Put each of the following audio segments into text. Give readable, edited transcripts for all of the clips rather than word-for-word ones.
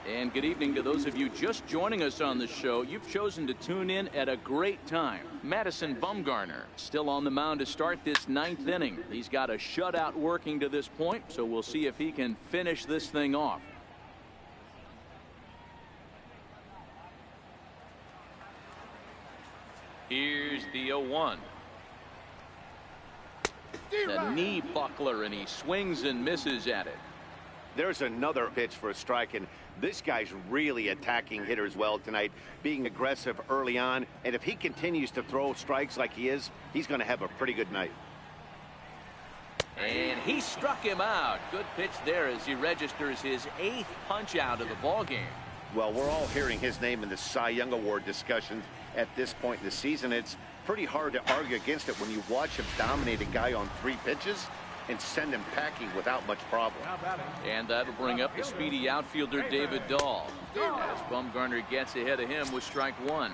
And good evening to those of you just joining us on the show. You've chosen to tune in at a great time. Madison Bumgarner still on the mound to start this ninth inning. He's got a shutout working to this point, so we'll see if he can finish this thing off. Here's the 0-1. The knee buckler, and he swings and misses at it. There's another pitch for a strike, and this guy's really attacking hitters well tonight, being aggressive early on, and if he continues to throw strikes like he is, he's going to have a pretty good night. And he struck him out. Good pitch there as he registers his 8th punch out of the ball game. Well, we're all hearing his name in the Cy Young Award discussions at this point in the season. It's pretty hard to argue against it when you watch him dominate a guy on 3 pitches and send him packing without much problem. And that'll bring up the speedy outfielder David Dahl as Bumgarner gets ahead of him with strike 1.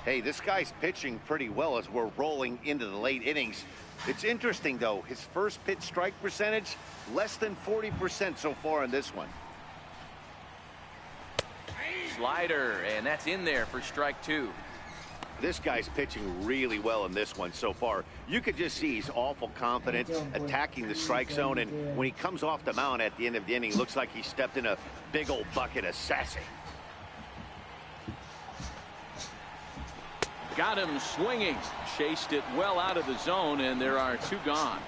Hey, this guy's pitching pretty well as we're rolling into the late innings. It's interesting, though, his first pitch strike percentage less than 40% so far in this one. Slider, and that's in there for strike 2. This guy's pitching really well in this one so far. You could just see he's awful confident, attacking the strike zone, and when he comes off the mound at the end of the inning, looks like he stepped in a big old bucket of sassy. Got him swinging. Chased it well out of the zone, and there are 2 gone.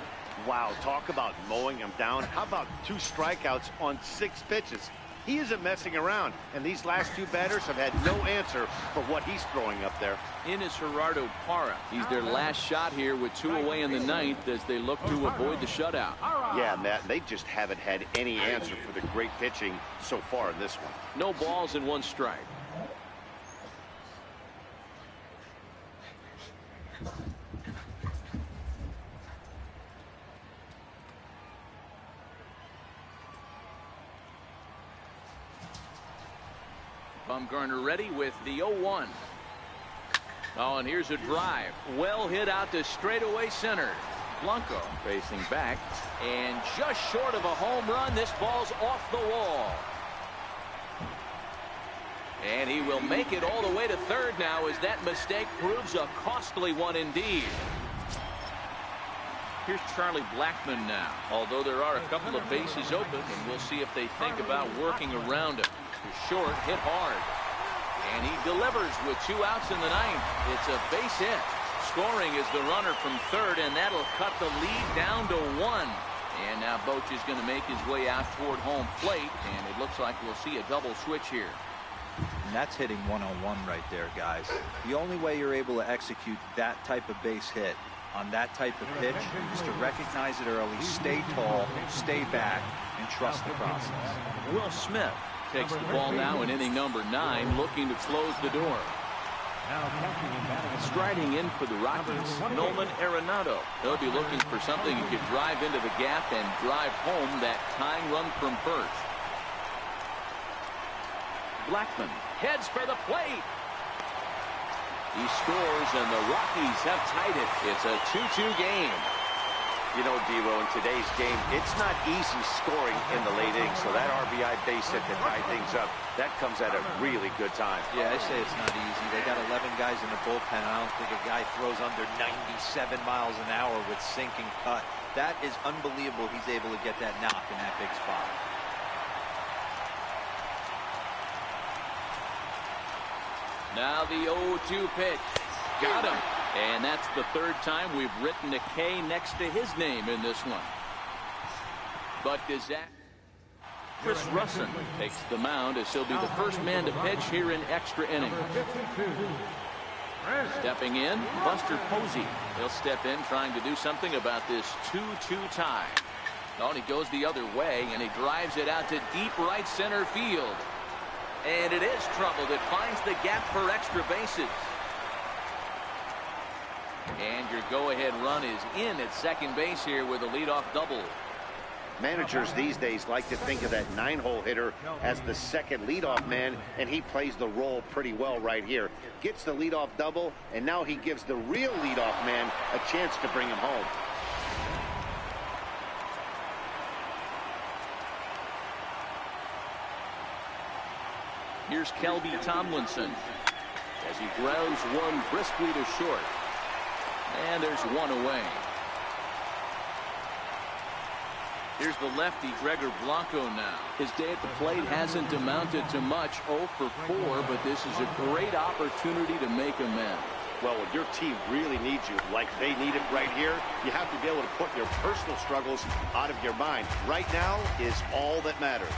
Wow, talk about mowing him down. How about 2 strikeouts on 6 pitches? He isn't messing around, and these last 2 batters have had no answer for what he's throwing up there. In is Gerardo Parra. He's their last shot here with 2 away in the 9th as they look to avoid the shutout. Yeah, Matt, they just haven't had any answer for the great pitching so far in this one. No balls and 1 strike. Bumgarner ready with the 0-1. Oh, and here's a drive. Well hit out to straightaway center. Blanco facing back, and just short of a home run. This ball's off the wall. And he will make it all the way to third now as that mistake proves a costly one indeed. Here's Charlie Blackmon now. Although there are a couple of bases open, and we'll see if they think about working around him. Short, hit hard, and he delivers with 2 outs in the 9th. It's a base hit. Scoring is the runner from third, and that'll cut the lead down to 1. And now Boch is going to make his way out toward home plate, and it looks like we'll see a double switch here. And that's hitting one-on-one right there, guys. The only way you're able to execute that type of base hit on that type of pitch is to recognize it early, stay tall, stay back, and trust the process. Will Smith takes the ball now in inning number 9, looking to close the door. Striding in for the Rockies, Nolan Arenado. They'll be looking for something he could drive into the gap and drive home that tying run from first. Blackmon heads for the plate. He scores, and the Rockies have tied it. It's a 2-2 game. You know, Devo, in today's game, it's not easy scoring in the late innings, so that RBI base hit to tie things up, that comes at a really good time. Yeah, I say it's not easy. They got 11 guys in the bullpen. I don't think a guy throws under 97 miles an hour with sink and cut. That is unbelievable. He's able to get that knock in that big spot. Now the 0-2 pitch. Got him. And that's the 3rd time we've written a K next to his name in this one. But does that... Chris Russin takes the mound as he'll be the first man to pitch here in extra innings. Stepping in, Buster Posey. He'll step in trying to do something about this 2-2 tie. Oh, and he goes the other way, and he drives it out to deep right center field. And it is troubled. It finds the gap for extra bases. And your go-ahead run is in at second base here with a leadoff double. Managers these days like to think of that 9-hole hitter as the second leadoff man, and he plays the role pretty well right here. Gets the leadoff double, and now he gives the real leadoff man a chance to bring him home. Here's Kelby Tomlinson as he grounds one briskly to short. And there's one away. Here's the lefty, Gregor Blanco now. His day at the plate hasn't amounted to much, 0 for 4, but this is a great opportunity to make amends. Well, when your team really needs you, like they need it right here, you have to be able to put your personal struggles out of your mind. Right now is all that matters.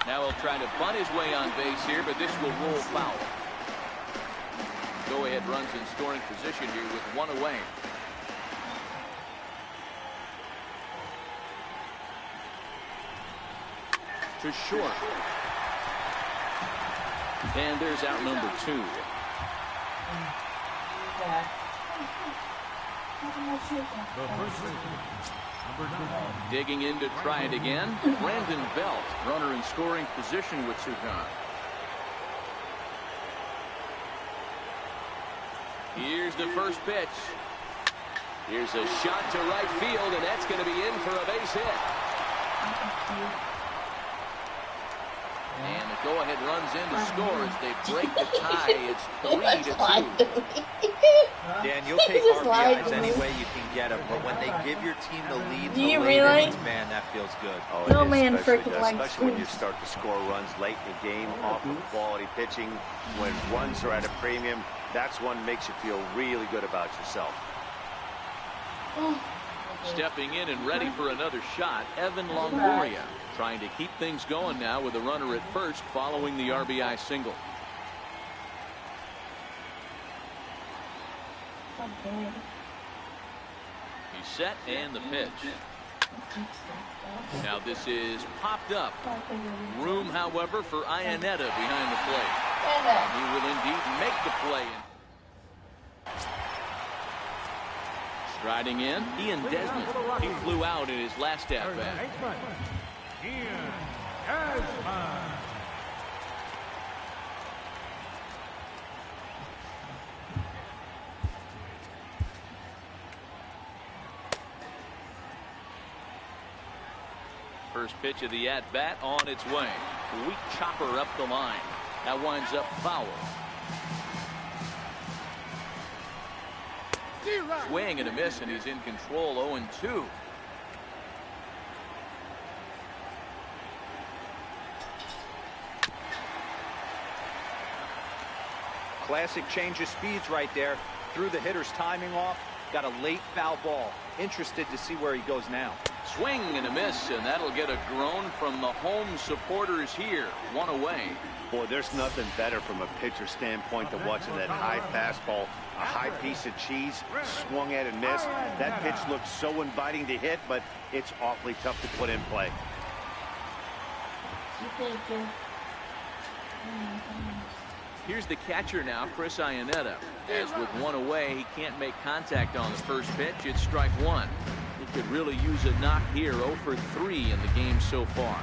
Now he'll try to bunt his way on base here, but this will roll foul. Go-ahead runs in scoring position here with one away. To short. And there's out number 2. Digging in to try it again. Brandon Belt, runner in scoring position with 2 gone. Here's the first pitch. Here's a shot to right field, and that's going to be in for a base hit. And the go-ahead runs in to score as they break the tie. It's 3-2. Dan, you'll take RBIs any way you can get them, but when they give your team the lead, man, that feels good. Oh, no man freaking likes especially when you start to score runs late in the game off of quality pitching. When runs are at a premium, that's one makes you feel really good about yourself. Stepping in and ready for another shot, Evan Longoria, trying to keep things going now with a runner at first following the RBI single. He's set, and the pitch. Now this is popped up. Room, however, for Iannetta behind the plate. And he will indeed make the play. Striding in, Ian Desmond. He flew out in his last at-bat. First pitch of the at-bat on its way. Weak chopper up the line. That winds up foul. Swing and a miss, and he's in control. 0-2. Classic change of speeds right there. Threw the hitter's timing off. Got a late foul ball. Interested to see where he goes now. Swing and a miss, and that'll get a groan from the home supporters here. 1 away. Boy, there's nothing better from a pitcher standpoint than watching that high fastball, a high piece of cheese, swung at and missed. That pitch looks so inviting to hit, but it's awfully tough to put in play. Here's the catcher now, Chris Iannetta. As with 1 away, he can't make contact on the first pitch. It's strike 1. He could really use a knock here. 0 for 3 in the game so far.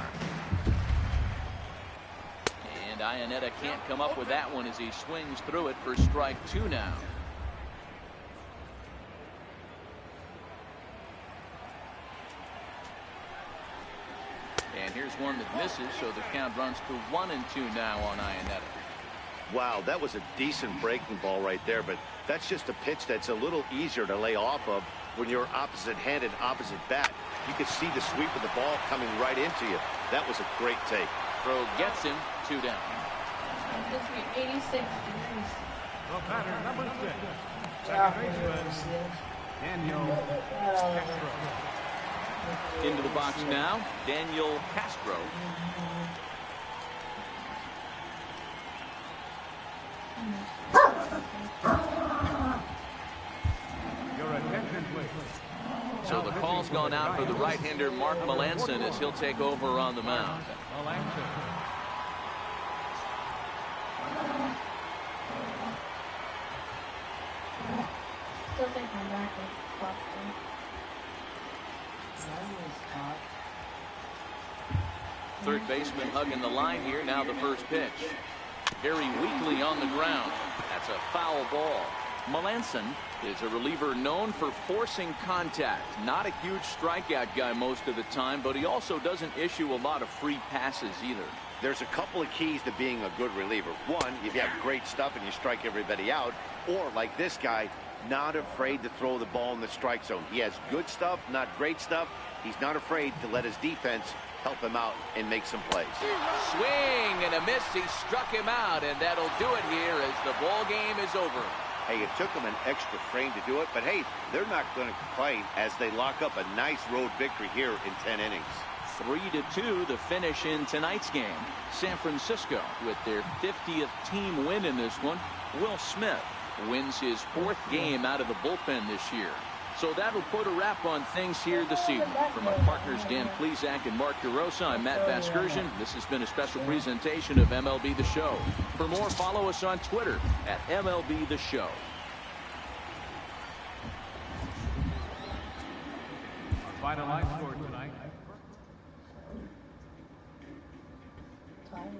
And Iannetta can't come up with that one as he swings through it for strike 2 now. And here's one that misses, so the count runs to 1-2 now on Iannetta. Wow, that was a decent breaking ball right there, but that's just a pitch that's a little easier to lay off of when you're opposite-handed, opposite bat. You could see the sweep of the ball coming right into you. That was a great take. Throw gets him, 2 down. This week, 86 degrees. The batter, number 6. Second baseman, Daniel Castro. Into the box now, Daniel Castro. Your attention, please. So the call's gone out for the right-hander Mark Melanson as he'll take over on the mound. Still think my back is fucked. Third baseman hugging the line here. Now the first pitch. Very weakly on the ground. That's a foul ball. Melanson is a reliever known for forcing contact. Not a huge strikeout guy most of the time, but he also doesn't issue a lot of free passes either. There's a couple of keys to being a good reliever. One, if you have great stuff and you strike everybody out, or like this guy, not afraid to throw the ball in the strike zone. He has good stuff, not great stuff. He's not afraid to let his defense help him out and make some plays. Swing and a miss. He struck him out, and that'll do it here as the ball game is over. Hey, it took them an extra frame to do it, but hey, they're not going to complain as they lock up a nice road victory here in 10 innings. 3-2 the finish in tonight's game. San Francisco with their 50th team win in this one. Will Smith wins his 4th game out of the bullpen this year. So that'll put a wrap on things here this evening. From my partners Dan Plesac and Mark DeRosa, I'm Matt Vasgersian. This has been a special presentation of MLB The Show. For more, follow us on Twitter at MLB The Show. Our final line score tonight. Tired.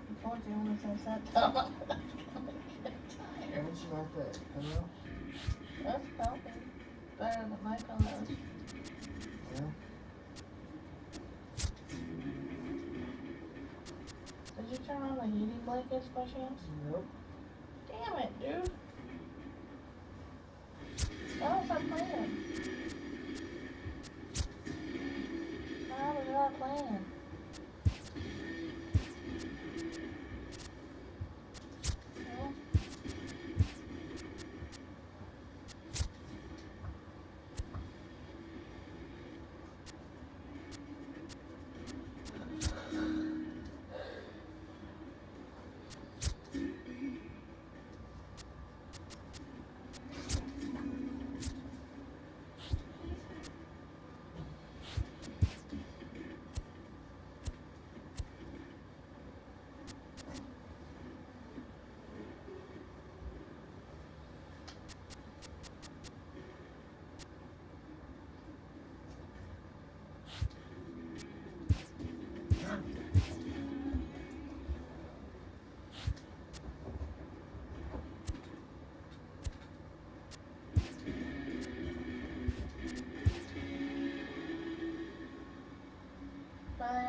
I told you only since that time I'm gonna get tired. What's like that? Hello? That's healthy. Better than my pillows. Yeah. Did you turn on the heating blankets by chance? Nope. Damn it, dude. Why was I playing? How was I playing? Well,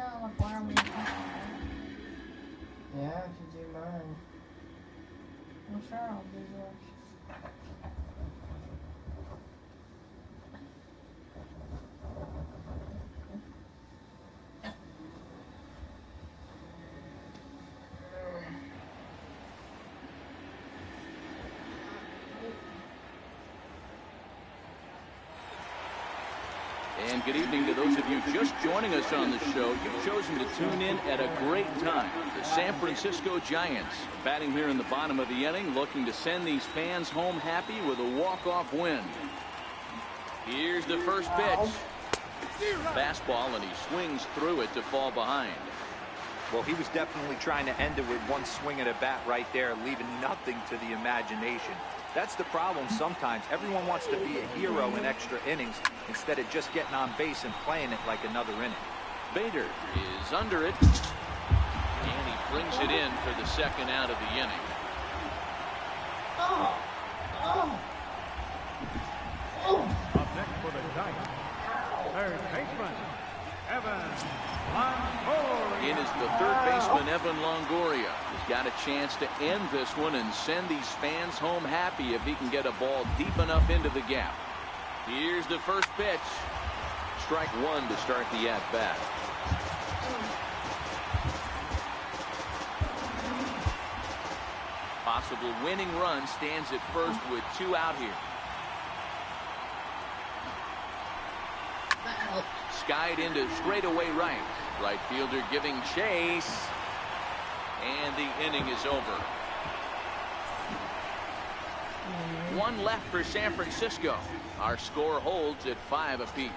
Yeah, I can do mine. I'm sure I'll do yours. And good evening to those of you just joining us on the show. You've chosen to tune in at a great time. The San Francisco Giants batting here in the bottom of the inning, looking to send these fans home happy with a walk-off win. Here's the first pitch. Fastball, and he swings through it to fall behind. Well, he was definitely trying to end it with one swing at a bat right there, leaving nothing to the imagination. That's the problem sometimes. Everyone wants to be a hero in extra innings instead of just getting on base and playing it like another inning. Bader is under it, and he brings it in for the second out of the inning. Up next for the Giants, third baseman, Evan Longoria. In is the third baseman, Evan Longoria. He's got a chance to end this one and send these fans home happy if he can get a ball deep enough into the gap. Here's the first pitch. Strike one to start the at-bat. Possible winning run stands at first with 2 out here. Skied into straightaway right. Right fielder giving chase. And the inning is over. 1 left for San Francisco. Our score holds at 5 apiece.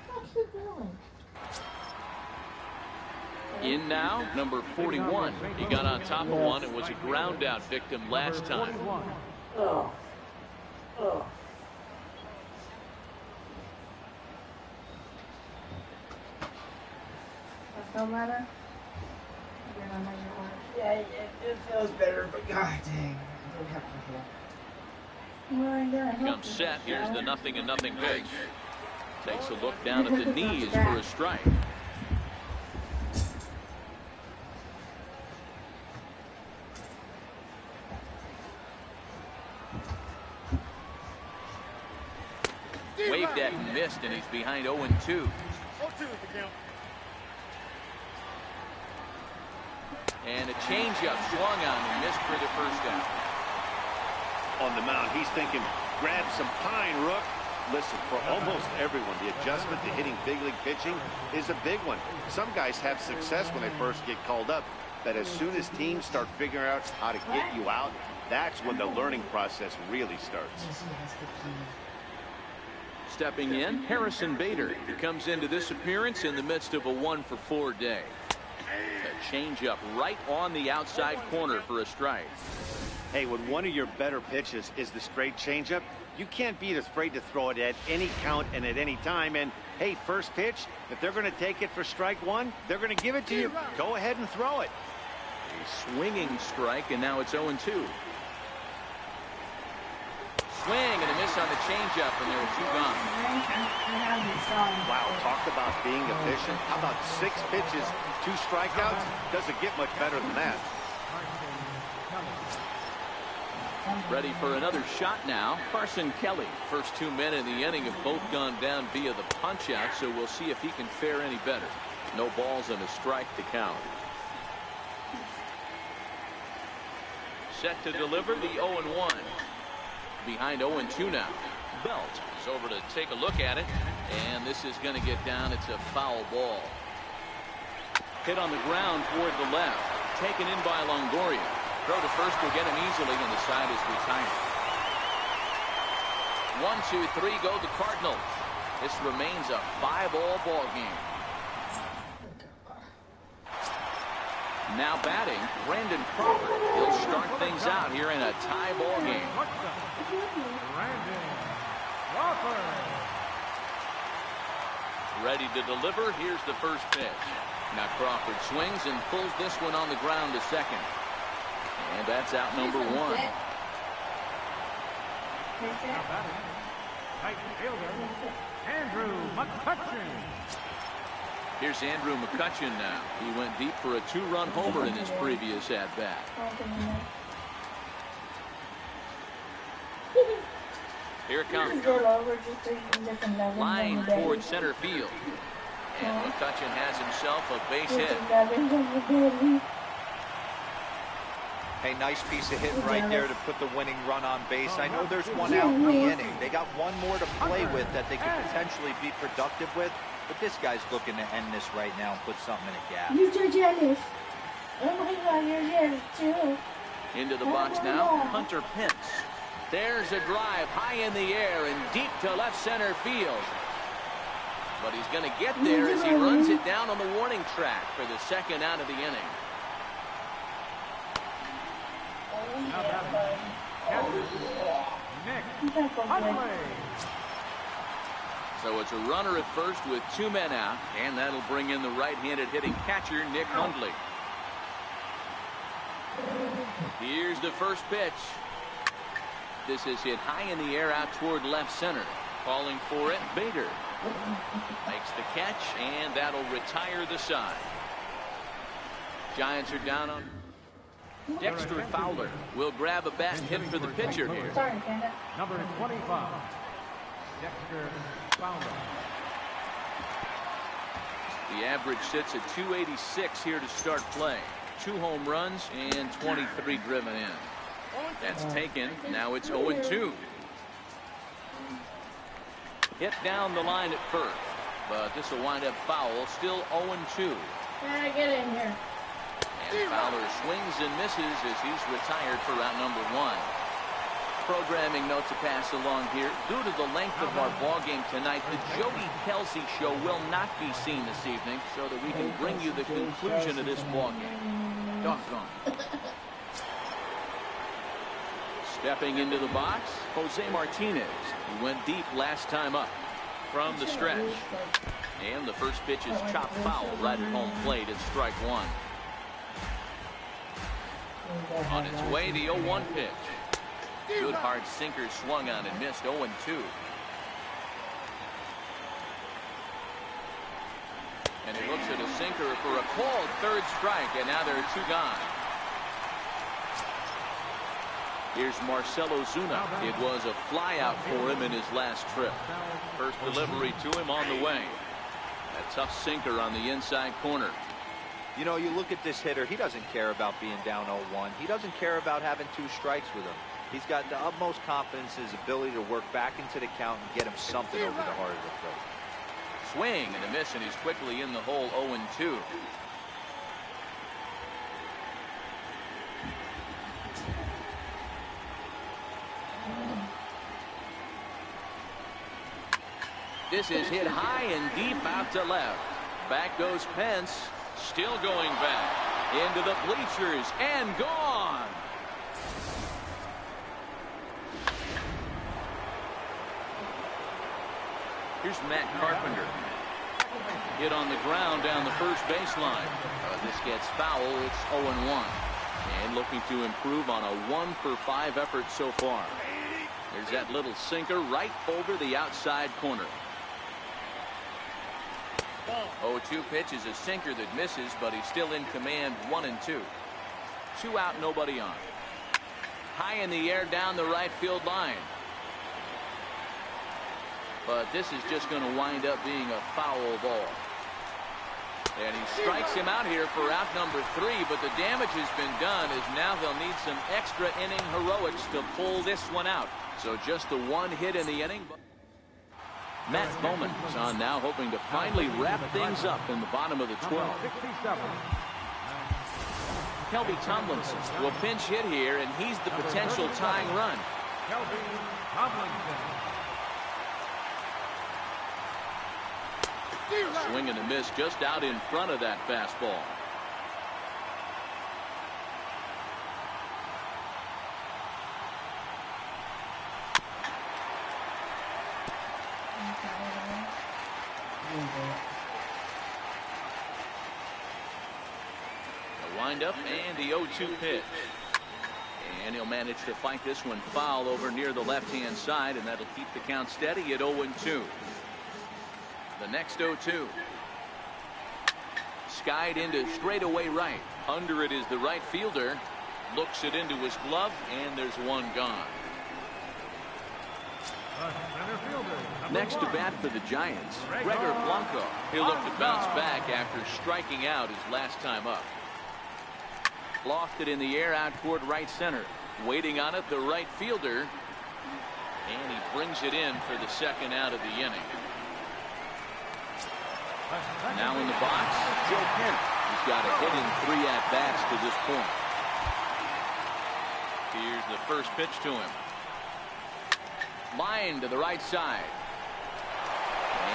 What's he doing? In now, number 41. He got on top of one and was a ground out victim last time. Oh. No matter. You're not measure work. Yeah, it feels better, but god dang, I don't have to heal. Well, I gotta help Comes you. set. Here's the 0-0 pitch. Takes a look down at the knees for a strike. Waved at and missed, and he's behind 0-2. 0-2 is the count. And a changeup swung on and missed for the first out. On the mound, he's thinking, grab some pine, Rook. Listen, for almost everyone, the adjustment to hitting big league pitching is a big one. Some guys have success when they first get called up, but as soon as teams start figuring out how to get you out, that's when the learning process really starts. Stepping in, Harrison Bader. He comes into this appearance in the midst of a 1-for-4 day. A changeup right on the outside corner for a strike. Hey, when one of your better pitches is the straight changeup, you can't be afraid to throw it at any count and at any time. And hey, first pitch, if they're going to take it for strike one, they're going to give it to you. Go ahead and throw it. A swinging strike, and now it's 0-2. Swing and a miss on the changeup, and there are two gone. Wow, talk about being efficient. How about 6 pitches, 2 strikeouts? Doesn't get much better than that. Ready for another shot now. Carson Kelly. First 2 men in the inning have both gone down via the punch out, so we'll see if he can fare any better. No balls and a strike to count. Set to deliver the 0-1. Behind 0-2 now. Belt is over to take a look at it, and this is going to get down. It's a foul ball. Hit on the ground toward the left. Taken in by Longoria. Throw to first will get him easily, and the side is retired. 1-2-3 go the Cardinals. This remains a 5-all ball game. Now batting, Brandon Crawford. He'll start things out here in a tie ball game. Brandon Crawford. Ready to deliver. Here's the first pitch. Now Crawford swings and pulls this one on the ground to second. And that's out number 1. Now batting, right fielder, Andrew McCutchen. Here's Andrew McCutchen now. He went deep for a 2-run homer in his previous at-bat. Here it comes. Line toward center field. And McCutchen has himself a base hit. Hey, nice piece of hitting right there to put the winning run on base. I know there's one out in the inning. They got one more to play with that they could potentially be productive with. But this guy's looking to end this right now and put something in a gap. You're jealous. Oh my God, you're jealous too. Into the box now, Hunter Pence. There's a drive high in the air and deep to left center field. But he's going to get there as he runs it down on the warning track for the second out of the inning. Now batting, Nick Hundley. So it's a runner at first with 2 men out, and that'll bring in the right-handed hitting catcher, Nick Hundley. Here's the first pitch. This is hit high in the air out toward left center. Calling for it, Bader. Makes the catch, and that'll retire the side. Giants are down on. Dexter Fowler will grab a bat and hit for the pitcher here. Number 25, Dexter Fowler. The average sits at 286 here to start play. 2 home runs and 23 driven in. That's taken. Now it's 0-2. Hit down the line at first, but this will wind up foul. Still 0-2. Get in here. And Fowler swings and misses as he's retired for round number 1. Programming note to pass along here. Due to the length of our ball game tonight, the Jody Kelsey show will not be seen this evening, so that we can bring you the conclusion of this ball game. Doggone. Stepping into the box, Jose Martinez. He went deep last time up. From the stretch. And the first pitch is chopped foul right at home plate. It's strike one. On its way, the 0-1 pitch. Good hard sinker swung on and missed. 0-2. And he looks at a sinker for a called third strike, and now there are two gone. Here's Marcell Ozuna. It was a flyout for him in his last trip. First delivery to him on the way. A tough sinker on the inside corner. You know, you look at this hitter, he doesn't care about being down 0-1. He doesn't care about having two strikes with him. He's got the utmost confidence in his ability to work back into the count and get him something over the heart of the plate. Swing and a miss, and he's quickly in the hole. 0-2. This is hit high and deep out to left. Back goes Pence. Still going back into the bleachers and gone. Here's Matt Carpenter. Hit on the ground down the first baseline. This gets foul. It's 0-1. And looking to improve on a 1-for-5 effort so far. There's that little sinker right over the outside corner. 0-2 pitch is a sinker that misses, but he's still in command. 1-2. 2 out, nobody on. High in the air down the right field line. But this is just going to wind up being a foul ball. And he strikes him out here for out number 3, but the damage has been done, as now they'll need some extra inning heroics to pull this one out. So just the one hit in the inning. Matt Bowman is on now, hoping to finally wrap things up in the bottom of the 12th. Kelby Tomlinson will pinch hit here, and he's the potential tying run. Kelby Tomlinson. Swing and a miss just out in front of that fastball. A windup and the 0-2 pitch. And he'll manage to fight this one foul over near the left-hand side, and that'll keep the count steady at 0-2. The next 0-2. Skied into straightaway right. Under it is the right fielder. Looks it into his glove, and there's one gone. Next to bat for the Giants, Gregor Blanco. He'll look to bounce back after striking out his last time up. Lofted in the air out toward right center. Waiting on it, the right fielder. And he brings it in for the second out of the inning. Now in the box, Joe Kent. He's got a hit in 3 at-bats to this point. Here's the first pitch to him. Line to the right side.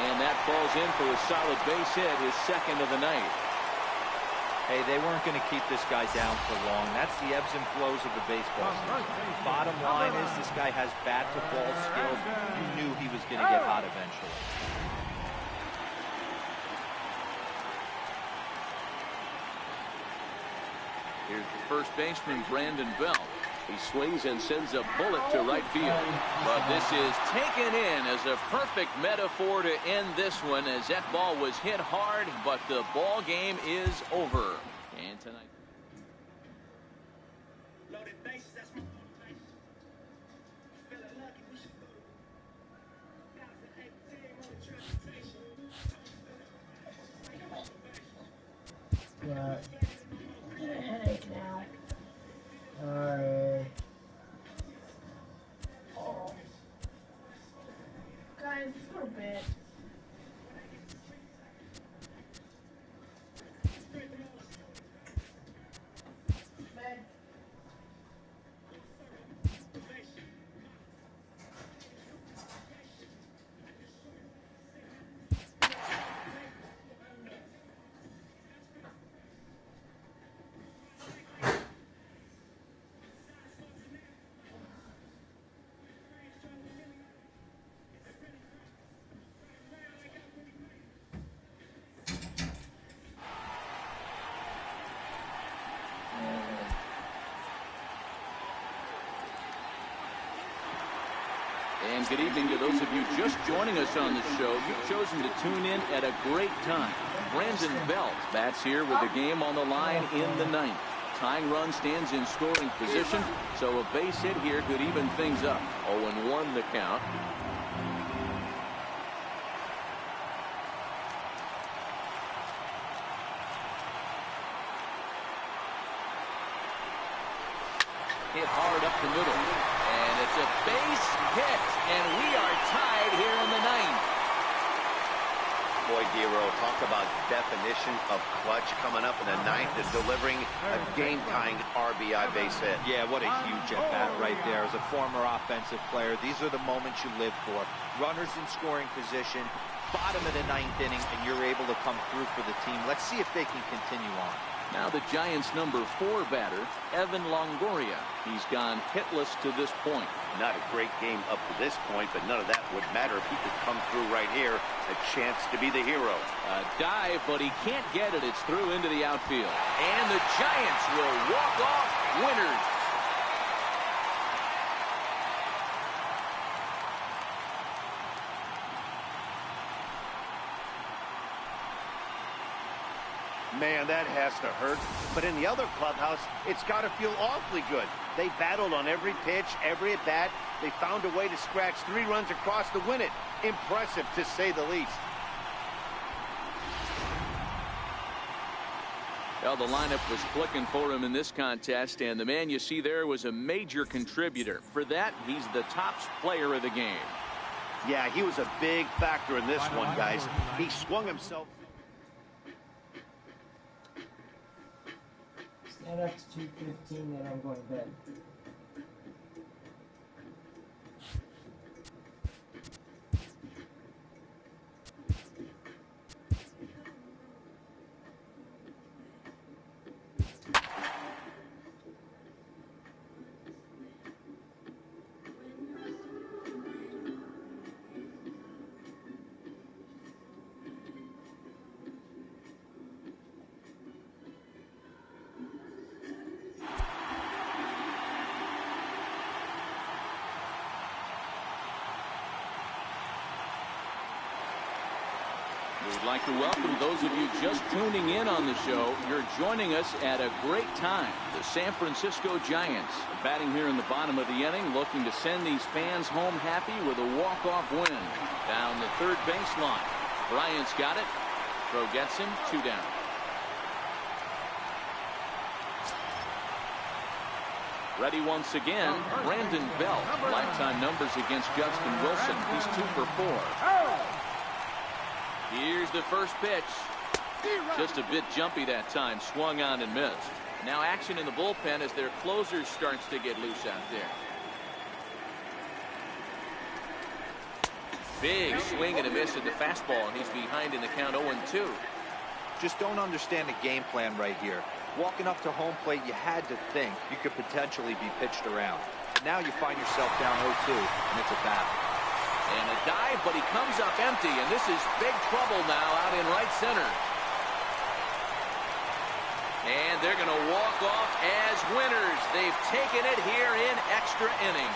And that falls in for a solid base hit, his second of the night. Hey, they weren't going to keep this guy down for long. That's the ebbs and flows of the baseball season. Bottom line is this guy has bat-to-ball skills. You knew he was going to get hot eventually. Here's the first baseman, Brandon Belt. He swings and sends a bullet to right field. But this is taken in as a perfect metaphor to end this one, as that ball was hit hard, but the ball game is over. And tonight. Yeah. I got a headache now. Alright. Oh. Guys, just go to bed. Bed. And good evening to those of you just joining us on the show. You've chosen to tune in at a great time. Brandon Belt bats here with the game on the line in the ninth. Tying run stands in scoring position, so a base hit here could even things up. 0-1 the count. Hit hard up the middle. And it's a base hit. And we are tied here in the ninth. Boy, Giro, talk about definition of clutch coming up in the ninth and delivering a game-tying RBI base hit. Yeah, what a huge at-bat right there. As a former offensive player, these are the moments you live for. Runners in scoring position, bottom of the ninth inning, and you're able to come through for the team. Let's see if they can continue on. Now the Giants' number 4 batter, Evan Longoria. He's gone hitless to this point. Not a great game up to this point, but none of that would matter if he could come through right here. A chance to be the hero. A dive, but he can't get it. It's through into the outfield. And the Giants will walk off winners. Man, that has to hurt. But in the other clubhouse, it's got to feel awfully good. They battled on every pitch, every at-bat. They found a way to scratch 3 runs across to win it. Impressive, to say the least. Well, the lineup was clicking for him in this contest, and the man you see there was a major contributor. For that, he's the top player of the game. Yeah, he was a big factor in this one, guys. He swung himself. Stand up to 2:15 and I'm going to bed. We'd like to welcome those of you just tuning in on the show. You're joining us at a great time. The San Francisco Giants batting here in the bottom of the inning, looking to send these fans home happy with a walk-off win. Down the third baseline. Bryant's got it. Throw gets him. 2 down. Ready once again, Brandon Belt. Lifetime numbers against Justin Wilson. He's 2 for 4. Here's the first pitch. Just a bit jumpy that time. Swung on and missed. Now action in the bullpen as their closer starts to get loose out there. Big swing and a miss at the fastball, and he's behind in the count 0-2. Just don't understand the game plan right here. Walking up to home plate, you had to think you could potentially be pitched around. But now you find yourself down 0-2, and it's a battle. And a dive, but he comes up empty, and this is big trouble now out in right center. And they're going to walk off as winners. They've taken it here in extra inning.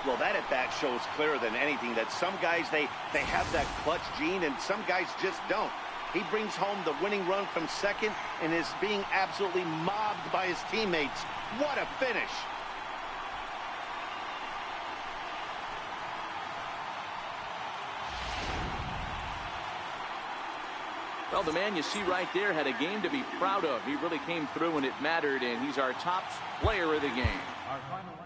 Well, that at-bat shows clearer than anything that some guys, they have that clutch gene, and some guys just don't. He brings home the winning run from second and is being absolutely mobbed by his teammates. What a finish. Well, the man you see right there had a game to be proud of. He really came through when it mattered, and he's our top player of the game. Our final line.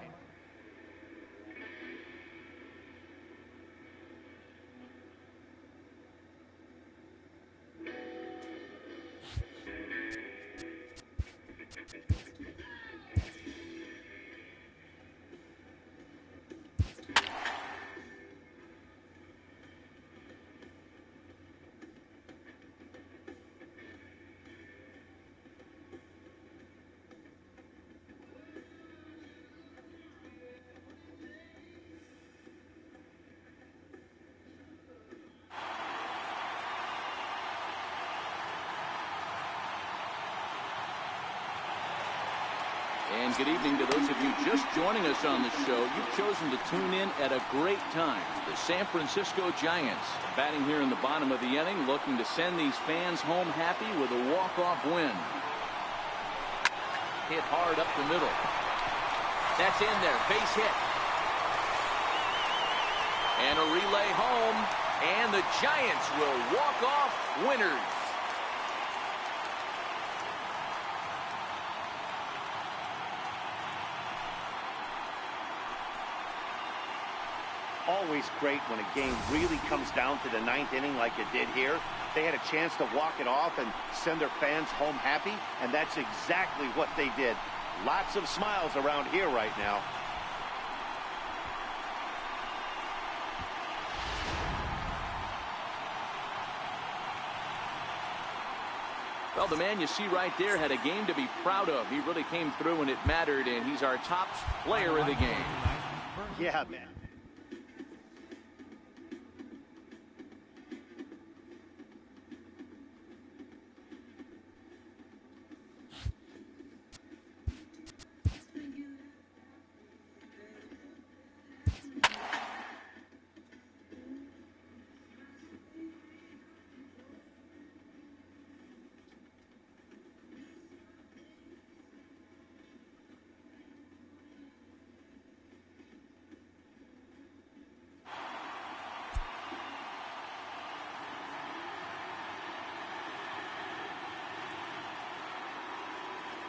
And good evening to those of you just joining us on the show. You've chosen to tune in at a great time. The San Francisco Giants batting here in the bottom of the inning, looking to send these fans home happy with a walk-off win. Hit hard up the middle. That's in there. Base hit. And a relay home. And the Giants will walk off winners. Always great when a game really comes down to the ninth inning like it did here. They had a chance to walk it off and send their fans home happy, and that's exactly what they did. Lots of smiles around here right now. Well, the man you see right there had a game to be proud of. He really came through when it mattered, and he's our top player of the game. Yeah, man.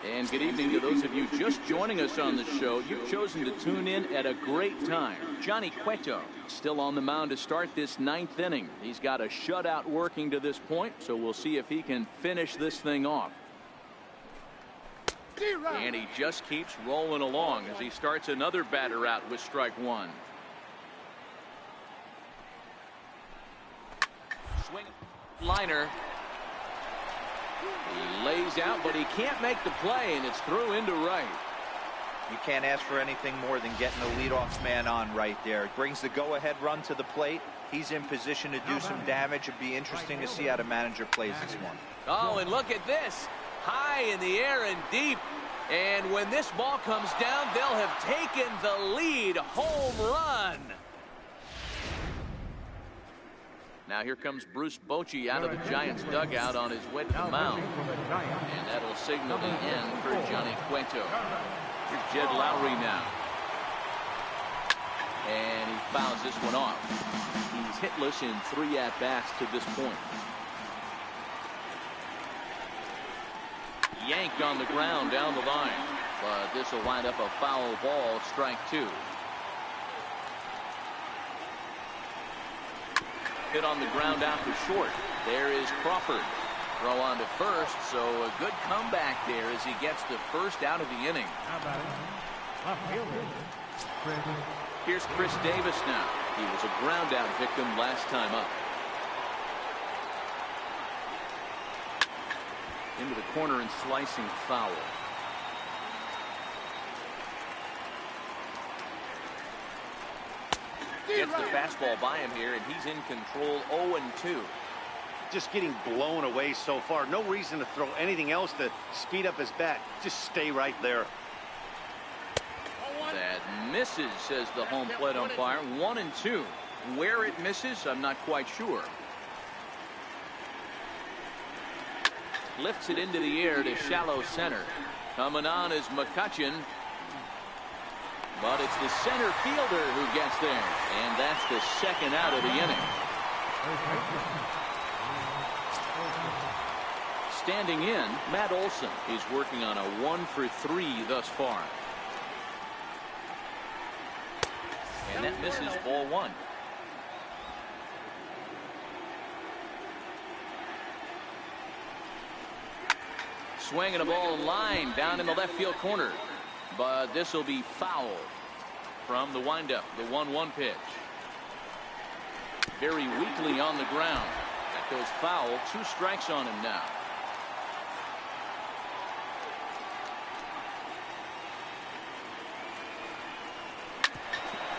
And good evening to those of you just joining us on the show. You've chosen to tune in at a great time. Johnny Cueto still on the mound to start this ninth inning. He's got a shutout working to this point, so we'll see if he can finish this thing off. And he just keeps rolling along as he starts another batter out with strike one. Swing liner. He lays out, but he can't make the play, and it's through into right. You can't ask for anything more than getting the leadoff man on right there. Brings the go-ahead run to the plate. He's in position to do some damage. It'd be interesting to see how the manager plays this one. Oh, and look at this. High in the air and deep. And when this ball comes down, they'll have taken the lead. Home run. Now here comes Bruce Bochy out of the Giants dugout on his way to the mound. And that'll signal the end for Johnny Cueto. Here's Jed Lowry now. And he fouls this one off. He's hitless in 3 at-bats to this point. Yanked on the ground down the line. But this will wind up a foul ball, strike 2. Hit on the ground out to short. There is Crawford. Throw on to first, so a good comeback there as he gets the first out of the inning. Here's Chris Davis now. He was a ground out victim last time up. Into the corner and slicing foul. Gets the fastball by him here, and he's in control. 0-2. Just getting blown away so far. No reason to throw anything else to speed up his bat. Just stay right there. That misses, says the home plate umpire. 1-2. Where it misses, I'm not quite sure. Lifts it into the air to shallow center. Coming on is McCutcheon. But it's the center fielder who gets there. And that's the second out of the inning. Standing in, Matt Olson. He's working on a 1-for-3 thus far. And that misses, ball 1. Swinging a ball line down in the left field corner. But this will be foul from the windup. The 1-1 pitch. Very weakly on the ground. That goes foul. 2 strikes on him now.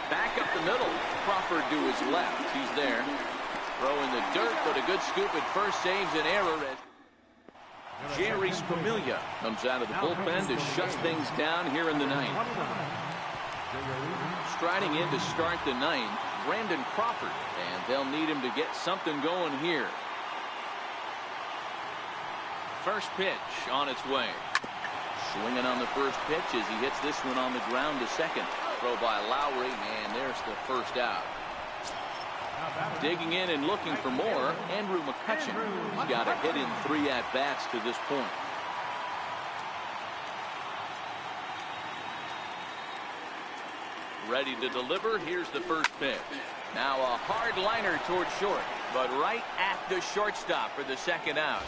Back up the middle. Crawford to his left. He's there. Throw in the dirt, but a good scoop at first saves an error. Jerry Familia comes out of the bullpen to shut things down here in the ninth. Striding in to start the ninth, Brandon Crawford, and they'll need him to get something going here. First pitch on its way. Swinging on the first pitch as he hits this one on the ground to second. Throw by Lowry, and there's the first out. Digging in and looking for more, Andrew McCutchen. He's got a hit in 3 at-bats to this point. Ready to deliver. Here's the first pitch. Now a hard liner towards short, but right at the shortstop for the second out.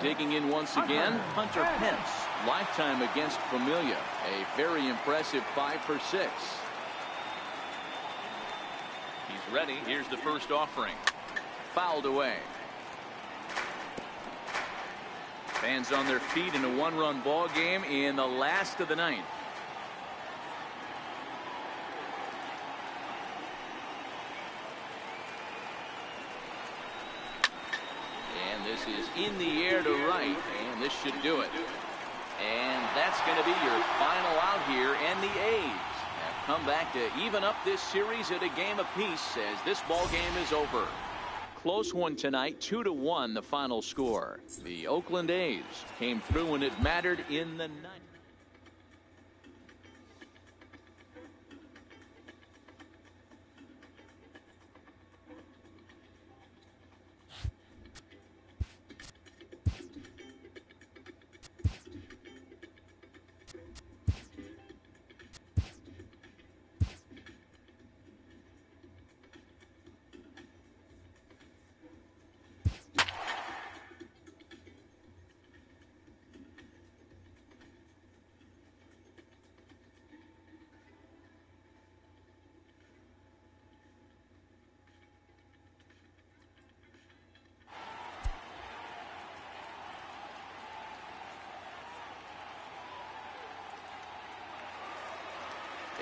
Digging in once again, Hunter Pence. Lifetime against Familia. A very impressive 5 for 6. He's ready. Here's the first offering. Fouled away. Fans on their feet in a 1-run ball game in the last of the ninth. And this is in the air to right, and this should do it. And that's going to be your final out here, and the A's have come back to even up this series at a game apiece as this ball game is over. Close one tonight, 2-1 the final score. The Oakland A's came through when it mattered in the ninth.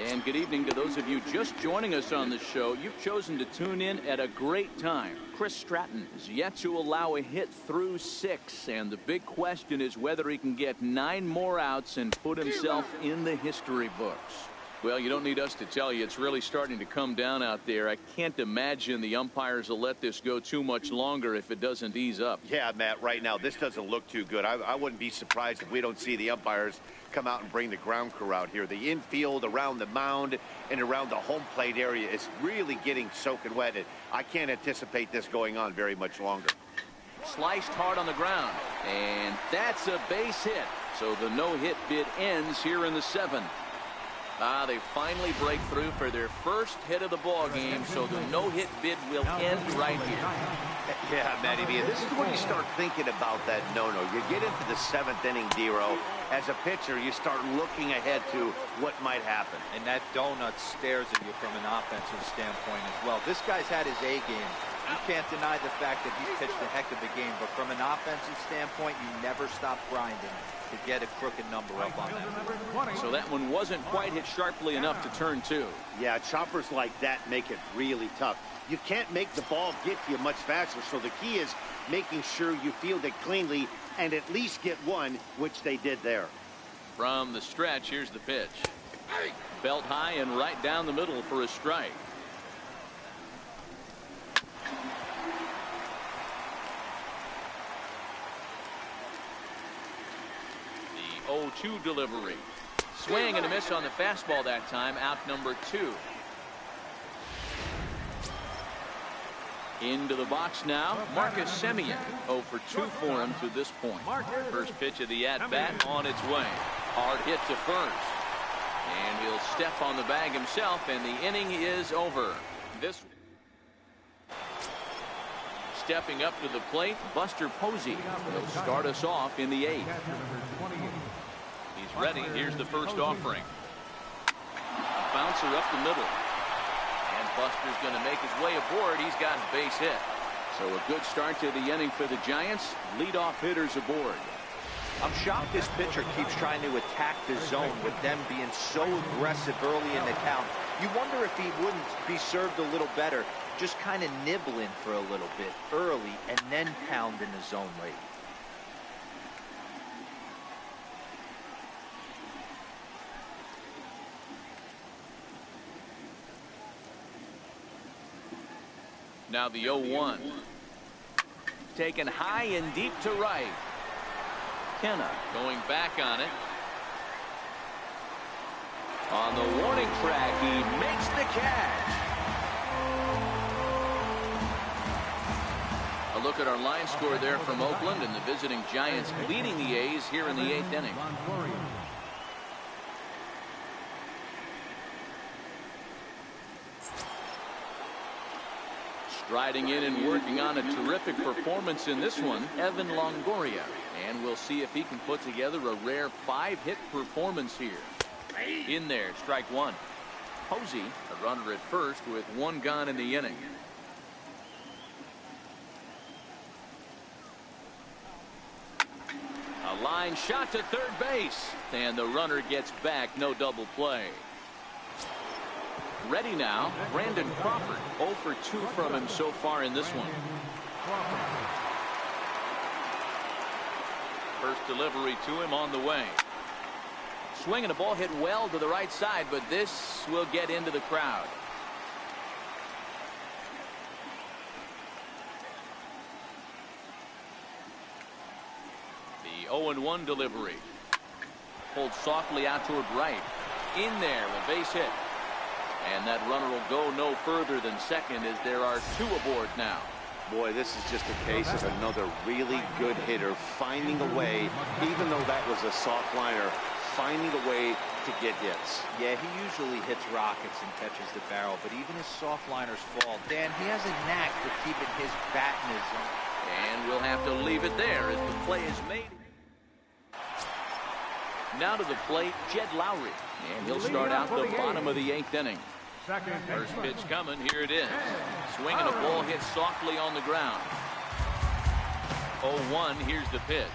And good evening to those of you just joining us on the show. You've chosen to tune in at a great time. Chris Stratton is yet to allow a hit through 6, and the big question is whether he can get 9 more outs and put himself in the history books. Well, you don't need us to tell you, it's really starting to come down out there. I can't imagine the umpires will let this go too much longer if it doesn't ease up. Yeah, Matt, right now this doesn't look too good. I wouldn't be surprised if we don't see the umpires come out and bring the ground crew out here. The infield around the mound and around the home plate area is really getting soaking wet. I can't anticipate this going on very much longer. Sliced hard on the ground, and that's a base hit. So the no-hit bid ends here in the 7th. They finally break through for their first hit of the ball game, so the no-hit bid will end right here. Yeah, Matty B, this is when you start thinking about that no-no. You get into the 7th inning, D-Row. As a pitcher, you start looking ahead to what might happen. And that donut stares at you from an offensive standpoint as well. This guy's had his A game. You can't deny the fact that he's pitched a heck of a game, but from an offensive standpoint, you never stop grinding to get a crooked number up on that. So that one wasn't quite hit sharply enough to turn 2. Yeah, choppers like that make it really tough. You can't make the ball get to you much faster, so the key is making sure you field it cleanly and at least get one, which they did there. From the stretch, here's the pitch. Belt high and right down the middle for a strike. The 0-2 delivery. Swing and a miss on the fastball that time. Out number 2. Into the box now, Marcus Semien. 0 for 2 for him to this point. First pitch of the at-bat on its way. Hard hit to first. And he'll step on the bag himself, and the inning is over. Stepping up to the plate, Buster Posey. He'll start us off in the 8th. He's ready. Here's the first offering. Bouncer up the middle. And Buster's going to make his way aboard. He's got a base hit. So a good start to the inning for the Giants. Leadoff hitters aboard. I'm shocked this pitcher keeps trying to attack the zone with them being so aggressive early in the count. You wonder if he wouldn't be served a little better, just kind of nibbling for a little bit early and then pound in the zone late. Now the 0-1. Taken high and deep to right. Kenna going back on it. On the warning track, he makes the catch. A look at our line score there from Oakland, and the visiting Giants leading the A's here in the 8th inning. Striding in and working on a terrific performance in this one, Evan Longoria. And we'll see if he can put together a rare 5-hit performance here. In there, strike one. Posey, a runner at first with one gone in the inning. A line shot to third base. And the runner gets back, no double play. Ready now, Brandon Crawford. 0 for 2 from him so far in this one. First delivery to him on the way. Swinging a ball hit well to the right side, but this will get into the crowd. The 0-1 delivery. Pulled softly out toward right. In there, a base hit. And that runner will go no further than second as there are 2 aboard now. Boy, this is just a case of another really good hitter finding a way, even though that was a soft liner, finding a way to get hits. Yeah, he usually hits rockets and catches the barrel, but even his soft liners fall. Dan, he has a knack for keeping his bat in his zone. And we'll have to leave it there as the play is made. Now to the plate, Jed Lowry. And he'll start out the bottom of the 8th inning. First pitch coming. Here it is. Swinging a ball hit softly on the ground. 0-1. Here's the pitch.